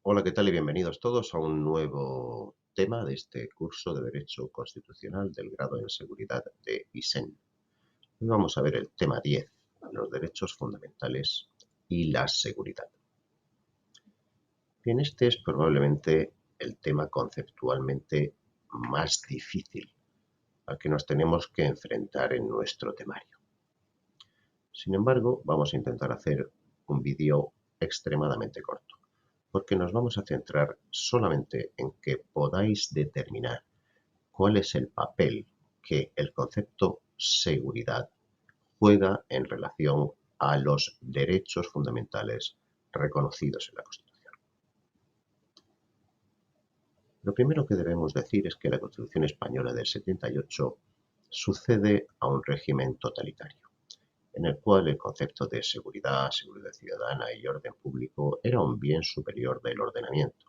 Hola, ¿qué tal? Y bienvenidos todos a un nuevo tema de este curso de Derecho Constitucional del grado en Seguridad de ISEN. Hoy vamos a ver el tema 10, los derechos fundamentales y la seguridad. Bien, este es probablemente el tema conceptualmente más difícil al que nos tenemos que enfrentar en nuestro temario. Sin embargo, vamos a intentar hacer un vídeo extremadamente corto, porque nos vamos a centrar solamente en que podáis determinar cuál es el papel que el concepto seguridad juega en relación a los derechos fundamentales reconocidos en la Constitución. Lo primero que debemos decir es que la Constitución española del 78 sucede a un régimen totalitario, en el cual el concepto de seguridad, seguridad ciudadana y orden público era un bien superior del ordenamiento,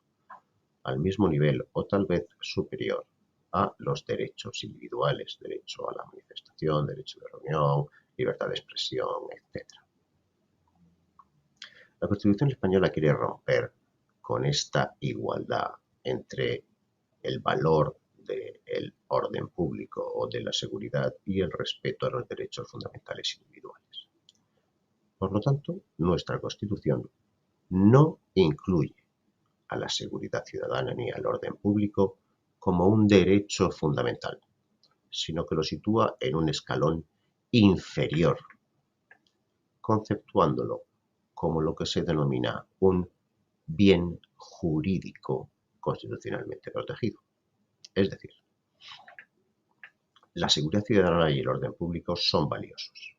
al mismo nivel o tal vez superior a los derechos individuales, derecho a la manifestación, derecho de reunión, libertad de expresión, etc. La Constitución española quiere romper con esta igualdad entre el valor del orden público o de la seguridad y el respeto a los derechos fundamentales individuales. Por lo tanto, nuestra Constitución no incluye a la seguridad ciudadana ni al orden público como un derecho fundamental, sino que lo sitúa en un escalón inferior, conceptuándolo como lo que se denomina un bien jurídico constitucionalmente protegido. Es decir, la seguridad ciudadana y el orden público son valiosos.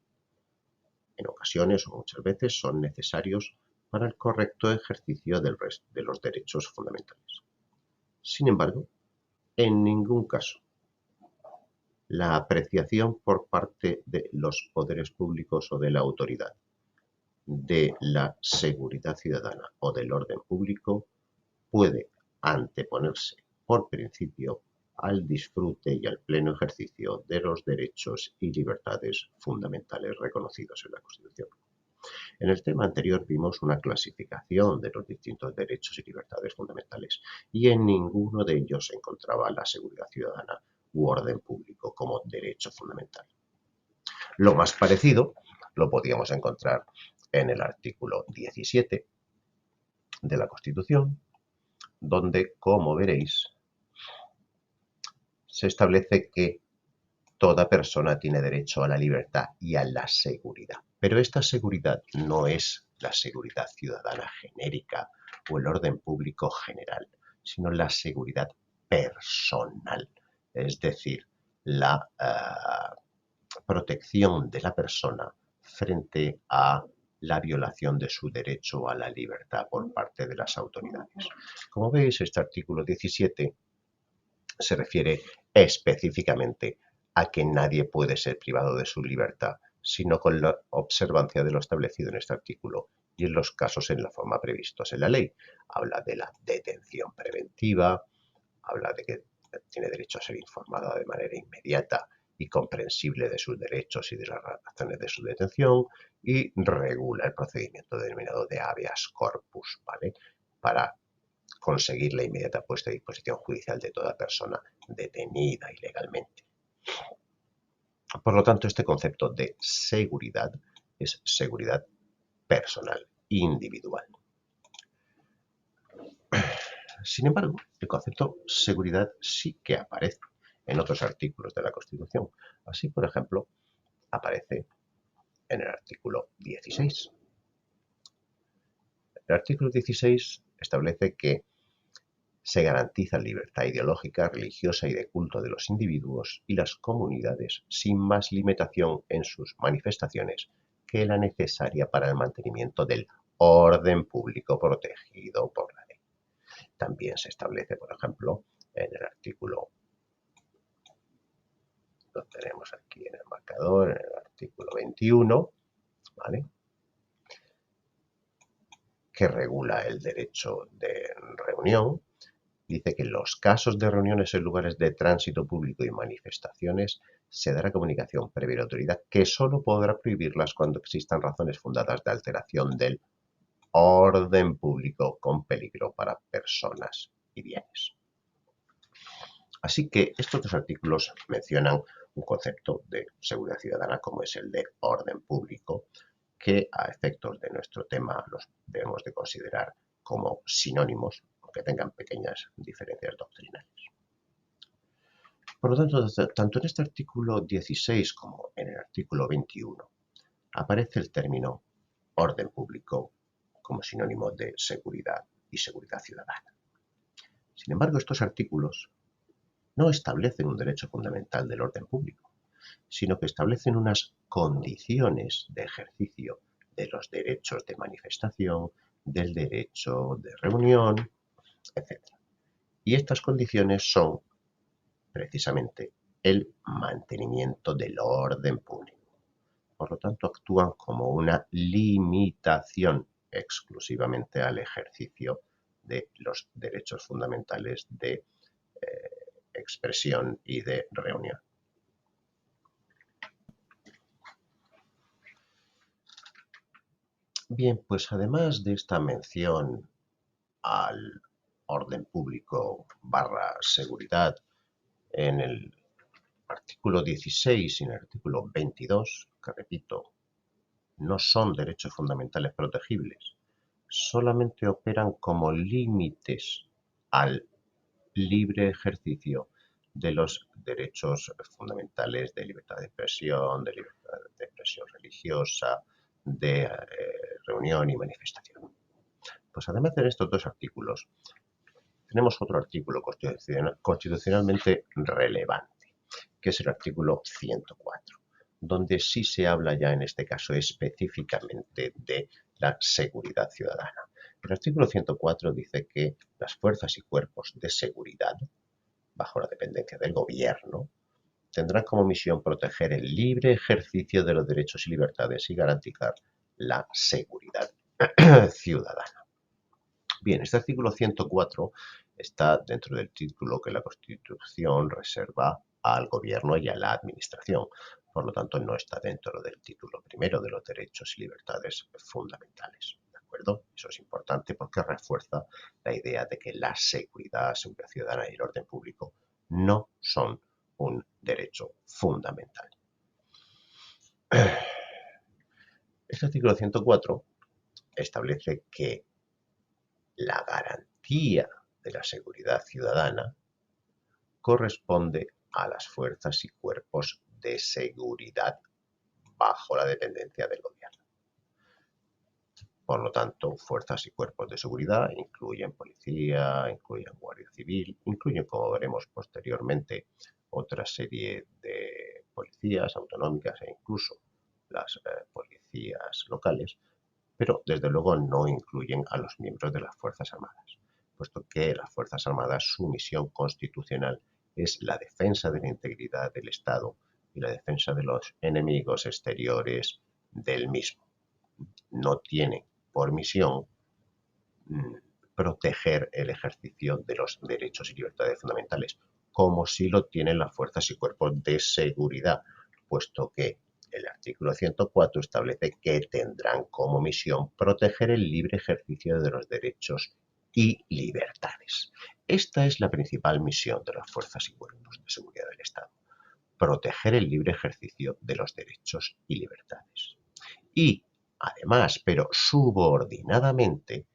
En ocasiones o muchas veces son necesarios para el correcto ejercicio de los derechos fundamentales. Sin embargo, en ningún caso la apreciación por parte de los poderes públicos o de la autoridad de la seguridad ciudadana o del orden público puede anteponerse por principio al disfrute y al pleno ejercicio de los derechos y libertades fundamentales reconocidos en la Constitución. En el tema anterior vimos una clasificación de los distintos derechos y libertades fundamentales y en ninguno de ellos se encontraba la seguridad ciudadana u orden público como derecho fundamental. Lo más parecido lo podíamos encontrar en el artículo 17 de la Constitución, donde, como veréis, se establece que toda persona tiene derecho a la libertad y a la seguridad. Pero esta seguridad no es la seguridad ciudadana genérica o el orden público general, sino la seguridad personal, es decir, la protección de la persona frente a la violación de su derecho a la libertad por parte de las autoridades. Como veis, este artículo 17 se refiere específicamente a que nadie puede ser privado de su libertad, sino con la observancia de lo establecido en este artículo y en los casos en la forma previstos en la ley. Habla de la detención preventiva, habla de que tiene derecho a ser informado de manera inmediata y comprensible de sus derechos y de las razones de su detención, y regula el procedimiento denominado de habeas corpus, ¿vale? Para conseguir la inmediata puesta a disposición judicial de toda persona detenida ilegalmente. Por lo tanto, este concepto de seguridad es seguridad personal, individual. Sin embargo, el concepto seguridad sí que aparece en otros artículos de la Constitución. Así, por ejemplo, aparece en el artículo 16. El artículo 16 establece que se garantiza la libertad ideológica, religiosa y de culto de los individuos y las comunidades sin más limitación en sus manifestaciones que la necesaria para el mantenimiento del orden público protegido por la ley. También se establece, por ejemplo, en el artículo, lo tenemos aquí en el marcador, en el artículo 21, ¿vale?, que regula el derecho de reunión. Dice que en los casos de reuniones en lugares de tránsito público y manifestaciones se dará comunicación previa a la autoridad que solo podrá prohibirlas cuando existan razones fundadas de alteración del orden público con peligro para personas y bienes. Así que estos dos artículos mencionan un concepto de seguridad ciudadana como es el de orden público, que a efectos de nuestro tema los debemos de considerar como sinónimos, aunque tengan pequeñas diferencias doctrinales. Por lo tanto, tanto en este artículo 16 como en el artículo 21 aparece el término orden público como sinónimo de seguridad y seguridad ciudadana. Sin embargo, estos artículos no establecen un derecho fundamental del orden público, sino que establecen unas condiciones de ejercicio de los derechos de manifestación, del derecho de reunión, etc. Y estas condiciones son precisamente el mantenimiento del orden público. Por lo tanto, actúan como una limitación exclusivamente al ejercicio de los derechos fundamentales de expresión y de reunión. Bien, pues además de esta mención al orden público / seguridad en el artículo 16 y en el artículo 22, que repito, no son derechos fundamentales protegibles, solamente operan como límites al libre ejercicio de los derechos fundamentales de libertad de expresión, de libertad de expresión religiosa, de reunión y manifestación. Pues además de estos dos artículos, tenemos otro artículo constitucionalmente relevante, que es el artículo 104, donde sí se habla ya en este caso específicamente de la seguridad ciudadana. El artículo 104 dice que las fuerzas y cuerpos de seguridad, bajo la dependencia del gobierno, tendrán como misión proteger el libre ejercicio de los derechos y libertades y garantizar la seguridad ciudadana. Bien, este artículo 104 está dentro del título que la Constitución reserva al gobierno y a la administración. Por lo tanto, no está dentro del título primero de los derechos y libertades fundamentales. ¿De acuerdo? Eso es importante porque refuerza la idea de que la seguridad ciudadana y el orden público no son un derecho fundamental. Este artículo 104 establece que la garantía de la seguridad ciudadana corresponde a las fuerzas y cuerpos de seguridad bajo la dependencia del gobierno. Por lo tanto, fuerzas y cuerpos de seguridad incluyen policía, incluyen guardia civil, incluyen, como veremos posteriormente, otra serie de policías autonómicas e incluso las policías locales, pero desde luego no incluyen a los miembros de las Fuerzas Armadas, puesto que las Fuerzas Armadas, su misión constitucional es la defensa de la integridad del Estado y la defensa de los enemigos exteriores del mismo. No tienen por misión proteger el ejercicio de los derechos y libertades fundamentales, como si lo tienen las fuerzas y cuerpos de seguridad, puesto que el artículo 104 establece que tendrán como misión proteger el libre ejercicio de los derechos y libertades. Esta es la principal misión de las fuerzas y cuerpos de seguridad del Estado: proteger el libre ejercicio de los derechos y libertades. Y, además, pero subordinadamente,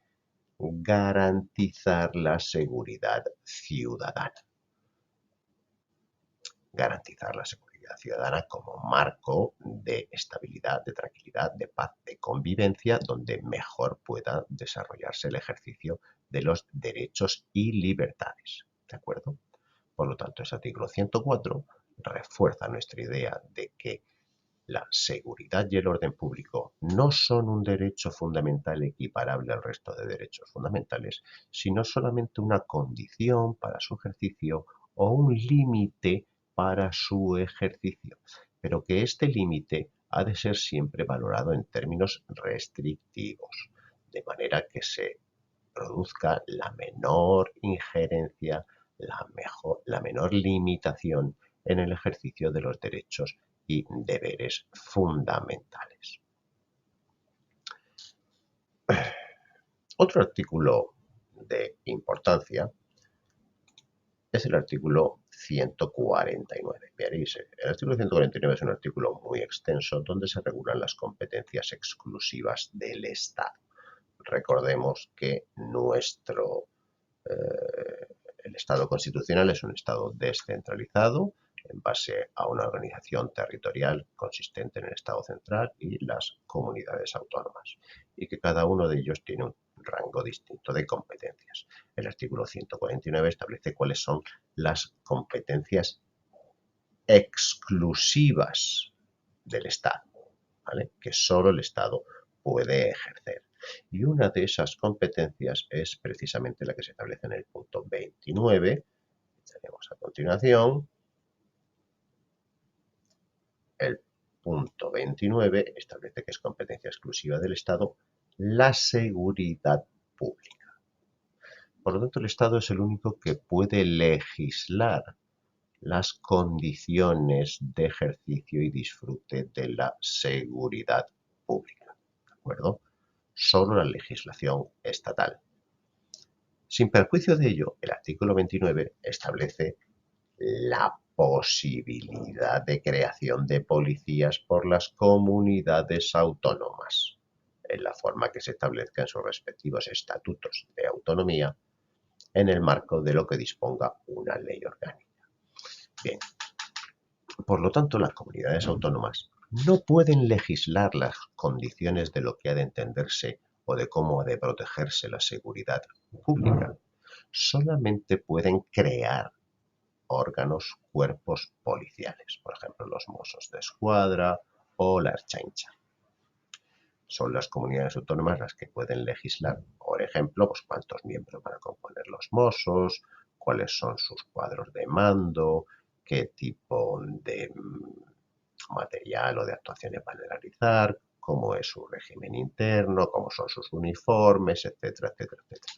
garantizar la seguridad ciudadana. Garantizar la seguridad ciudadana como marco de estabilidad, de tranquilidad, de paz, de convivencia, donde mejor pueda desarrollarse el ejercicio de los derechos y libertades. ¿De acuerdo? Por lo tanto, ese artículo 104 refuerza nuestra idea de que la seguridad y el orden público no son un derecho fundamental equiparable al resto de derechos fundamentales, sino solamente una condición para su ejercicio o un límite para su ejercicio, pero que este límite ha de ser siempre valorado en términos restrictivos, de manera que se produzca la menor injerencia, la menor limitación en el ejercicio de los derechos y deberes fundamentales. Otro artículo de importancia es el artículo 149. Veréis, el artículo 149 es un artículo muy extenso donde se regulan las competencias exclusivas del Estado. Recordemos que el Estado constitucional es un Estado descentralizado en base a una organización territorial consistente en el Estado central y las comunidades autónomas, y que cada uno de ellos tiene un rango distinto de competencias. El artículo 149 establece cuáles son las competencias exclusivas del Estado, ¿vale? Que solo el Estado puede ejercer. Y una de esas competencias es precisamente la que se establece en el punto 29. Tenemos a continuación. El punto 29 establece que es competencia exclusiva del Estado la seguridad pública. Por lo tanto, el Estado es el único que puede legislar las condiciones de ejercicio y disfrute de la seguridad pública. ¿De acuerdo? Solo la legislación estatal. Sin perjuicio de ello, el artículo 29 establece la posibilidad de creación de policías por las comunidades autónomas, en la forma que se establezca en sus respectivos estatutos de autonomía, en el marco de lo que disponga una ley orgánica. Bien, por lo tanto, las comunidades autónomas no pueden legislar las condiciones de lo que ha de entenderse o de cómo ha de protegerse la seguridad pública. Solamente pueden crear órganos, cuerpos policiales, por ejemplo, los Mossos de Escuadra o la Ertzaintza. Son las comunidades autónomas las que pueden legislar, por ejemplo, pues cuántos miembros van a componer los Mossos, cuáles son sus cuadros de mando, qué tipo de material o de actuaciones van a realizar, cómo es su régimen interno, cómo son sus uniformes, etcétera, etcétera, etcétera.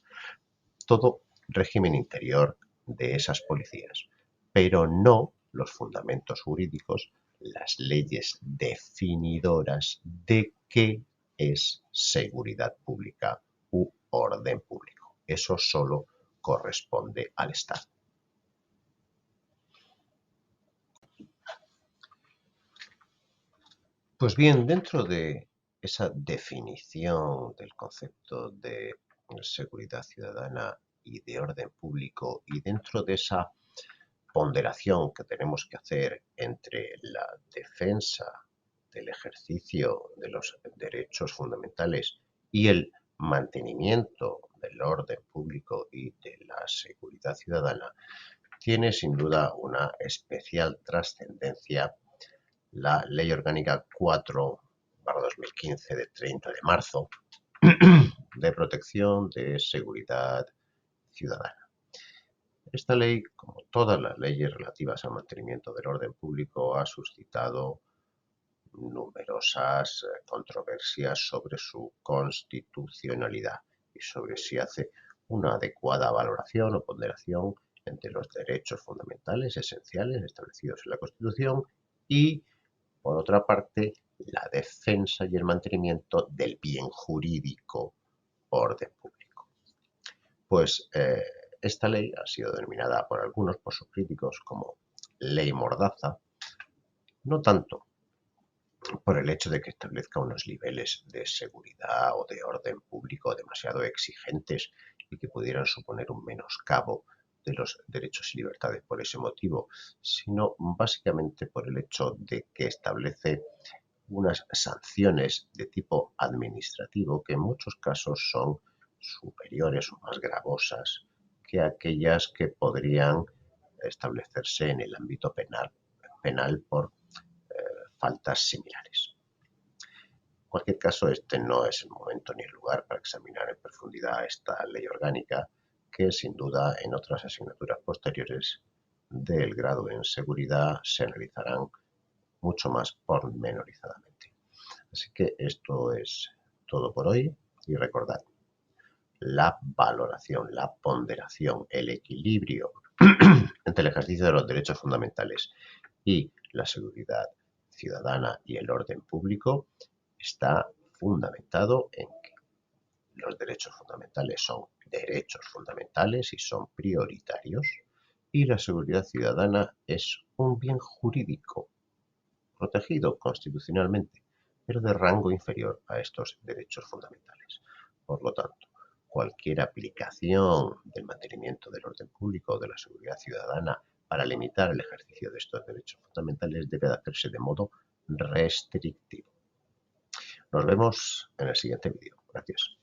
Todo régimen interior de esas policías, pero no los fundamentos jurídicos, las leyes definidoras de qué es seguridad pública u orden público. Eso solo corresponde al Estado. Pues bien, dentro de esa definición del concepto de seguridad ciudadana y de orden público, y dentro de esa ponderación que tenemos que hacer entre la defensa del ejercicio de los derechos fundamentales y el mantenimiento del orden público y de la seguridad ciudadana, tiene sin duda una especial trascendencia la Ley Orgánica 4/2015 de 30 de marzo de protección de seguridad ciudadana. Esta ley, como todas las leyes relativas al mantenimiento del orden público, ha suscitado numerosas controversias sobre su constitucionalidad y sobre si hace una adecuada valoración o ponderación entre los derechos fundamentales esenciales establecidos en la Constitución y, por otra parte, la defensa y el mantenimiento del bien jurídico orden público. Pues esta ley ha sido denominada por algunos, por sus críticos, como ley mordaza, no tanto por el hecho de que establezca unos niveles de seguridad o de orden público demasiado exigentes y que pudieran suponer un menoscabo de los derechos y libertades por ese motivo, sino básicamente por el hecho de que establece unas sanciones de tipo administrativo que en muchos casos son superiores o más gravosas que aquellas que podrían establecerse en el ámbito penal por faltas similares. En cualquier caso, este no es el momento ni el lugar para examinar en profundidad esta ley orgánica, que sin duda en otras asignaturas posteriores del grado en seguridad se analizarán mucho más pormenorizadamente. Así que esto es todo por hoy y recordad, la valoración, la ponderación, el equilibrio entre el ejercicio de los derechos fundamentales y la seguridad ciudadana y el orden público está fundamentado en que Los derechos fundamentales son derechos fundamentales y son prioritarios, y la seguridad ciudadana es un bien jurídico protegido constitucionalmente, pero de rango inferior a estos derechos fundamentales. Por lo tanto, cualquier aplicación del mantenimiento del orden público o de la seguridad ciudadana para limitar el ejercicio de estos derechos fundamentales debe de hacerse de modo restrictivo. Nos vemos en el siguiente vídeo. Gracias.